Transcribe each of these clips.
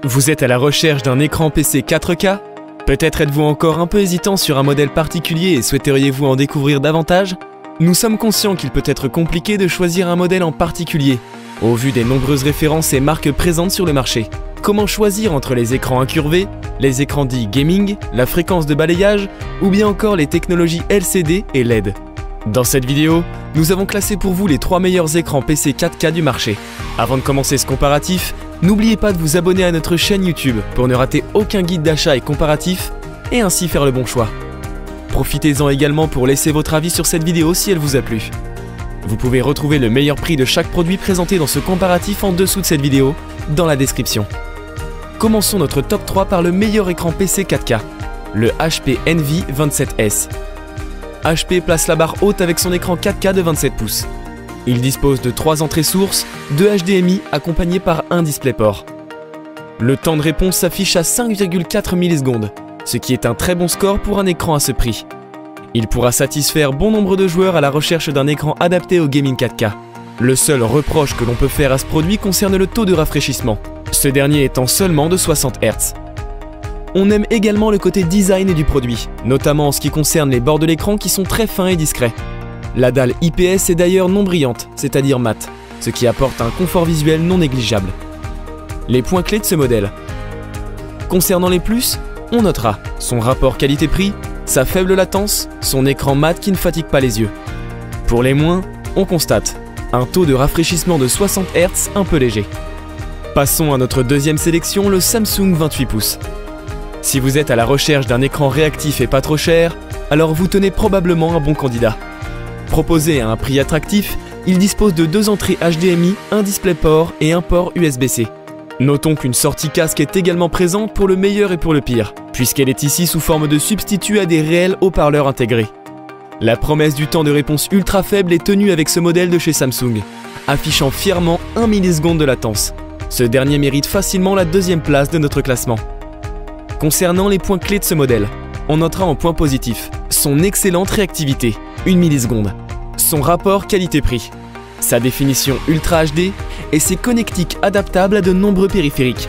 Vous êtes à la recherche d'un écran PC 4K? Peut-être êtes-vous encore un peu hésitant sur un modèle particulier et souhaiteriez-vous en découvrir davantage? Nous sommes conscients qu'il peut être compliqué de choisir un modèle en particulier, au vu des nombreuses références et marques présentes sur le marché. Comment choisir entre les écrans incurvés, les écrans dits gaming, la fréquence de balayage ou bien encore les technologies LCD et LED? Dans cette vidéo, nous avons classé pour vous les 3 meilleurs écrans PC 4K du marché. Avant de commencer ce comparatif, n'oubliez pas de vous abonner à notre chaîne YouTube pour ne rater aucun guide d'achat et comparatif et ainsi faire le bon choix. Profitez-en également pour laisser votre avis sur cette vidéo si elle vous a plu. Vous pouvez retrouver le meilleur prix de chaque produit présenté dans ce comparatif en dessous de cette vidéo, dans la description. Commençons notre top 3 par le meilleur écran PC 4K, le HP Envy 27S. HP place la barre haute avec son écran 4K de 27 pouces. Il dispose de 3 entrées sources, 2 HDMI accompagnés par un DisplayPort. Le temps de réponse s'affiche à 5,4 millisecondes, ce qui est un très bon score pour un écran à ce prix. Il pourra satisfaire bon nombre de joueurs à la recherche d'un écran adapté au gaming 4K. Le seul reproche que l'on peut faire à ce produit concerne le taux de rafraîchissement, ce dernier étant seulement de 60 Hz. On aime également le côté design du produit, notamment en ce qui concerne les bords de l'écran qui sont très fins et discrets. La dalle IPS est d'ailleurs non brillante, c'est-à-dire mate, ce qui apporte un confort visuel non négligeable. Les points clés de ce modèle. Concernant les plus, on notera son rapport qualité-prix, sa faible latence, son écran mat qui ne fatigue pas les yeux. Pour les moins, on constate un taux de rafraîchissement de 60 Hz un peu léger. Passons à notre deuxième sélection, le Samsung 28 pouces. Si vous êtes à la recherche d'un écran réactif et pas trop cher, alors vous tenez probablement un bon candidat. Proposé à un prix attractif, il dispose de 2 entrées HDMI, un DisplayPort et un port USB-C. Notons qu'une sortie casque est également présente pour le meilleur et pour le pire, puisqu'elle est ici sous forme de substitut à des réels haut-parleurs intégrés. La promesse du temps de réponse ultra faible est tenue avec ce modèle de chez Samsung, affichant fièrement 1 milliseconde de latence. Ce dernier mérite facilement la 2e place de notre classement. Concernant les points clés de ce modèle, on notera en point positif son excellente réactivité, 1 milliseconde, son rapport qualité-prix, sa définition Ultra HD et ses connectiques adaptables à de nombreux périphériques.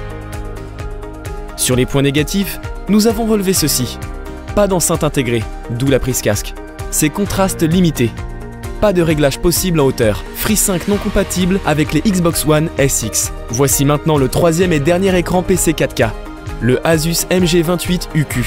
Sur les points négatifs, nous avons relevé ceci. Pas d'enceinte intégrée, d'où la prise casque. Ses contrastes limités. Pas de réglage possible en hauteur. FreeSync non compatible avec les Xbox One SX. Voici maintenant le 3e et dernier écran PC 4K, le Asus MG28UQ.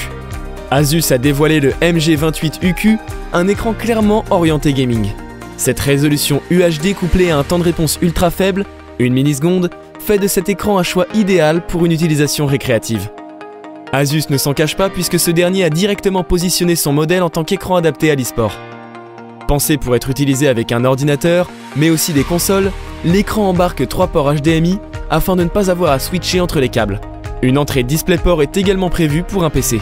Asus a dévoilé le MG28UQ, un écran clairement orienté gaming. Cette résolution UHD couplée à un temps de réponse ultra faible, 1 milliseconde, fait de cet écran un choix idéal pour une utilisation récréative. Asus ne s'en cache pas puisque ce dernier a directement positionné son modèle en tant qu'écran adapté à l'e-sport. Pensé pour être utilisé avec un ordinateur, mais aussi des consoles, l'écran embarque 3 ports HDMI afin de ne pas avoir à switcher entre les câbles. Une entrée DisplayPort est également prévue pour un PC.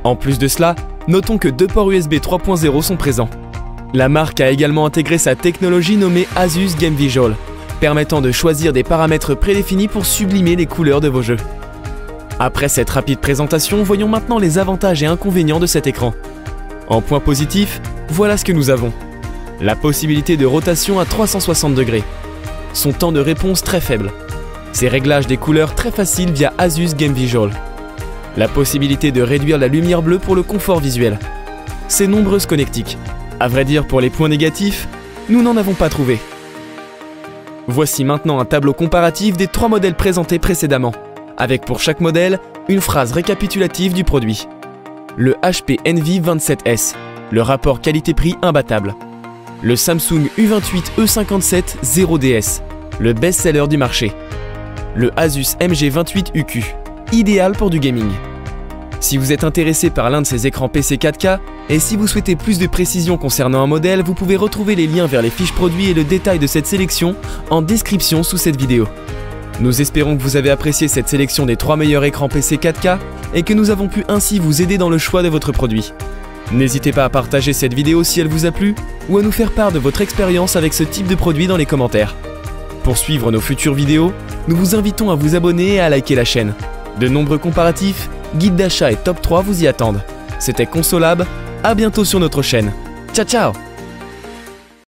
En plus de cela, notons que 2 ports USB 3.0 sont présents. La marque a également intégré sa technologie nommée Asus Game Visual, permettant de choisir des paramètres prédéfinis pour sublimer les couleurs de vos jeux. Après cette rapide présentation, voyons maintenant les avantages et inconvénients de cet écran. En point positif, voilà ce que nous avons. La possibilité de rotation à 360 degrés. Son temps de réponse très faible. Ses réglages des couleurs très faciles via Asus Game Visual. La possibilité de réduire la lumière bleue pour le confort visuel. Ses nombreuses connectiques. À vrai dire, pour les points négatifs, nous n'en avons pas trouvé. Voici maintenant un tableau comparatif des 3 modèles présentés précédemment, avec pour chaque modèle, une phrase récapitulative du produit. Le HP Envy 27S, le rapport qualité-prix imbattable. Le Samsung U28 E57 0DS, le best-seller du marché. Le Asus MG28UQ, idéal pour du gaming. Si vous êtes intéressé par l'un de ces écrans PC 4K, et si vous souhaitez plus de précision concernant un modèle, vous pouvez retrouver les liens vers les fiches produits et le détail de cette sélection en description sous cette vidéo. Nous espérons que vous avez apprécié cette sélection des 3 meilleurs écrans PC 4K et que nous avons pu ainsi vous aider dans le choix de votre produit. N'hésitez pas à partager cette vidéo si elle vous a plu ou à nous faire part de votre expérience avec ce type de produit dans les commentaires. Pour suivre nos futures vidéos, nous vous invitons à vous abonner et à liker la chaîne. De nombreux comparatifs, guides d'achat et top 3 vous y attendent. C'était Consolab, à bientôt sur notre chaîne. Ciao ciao!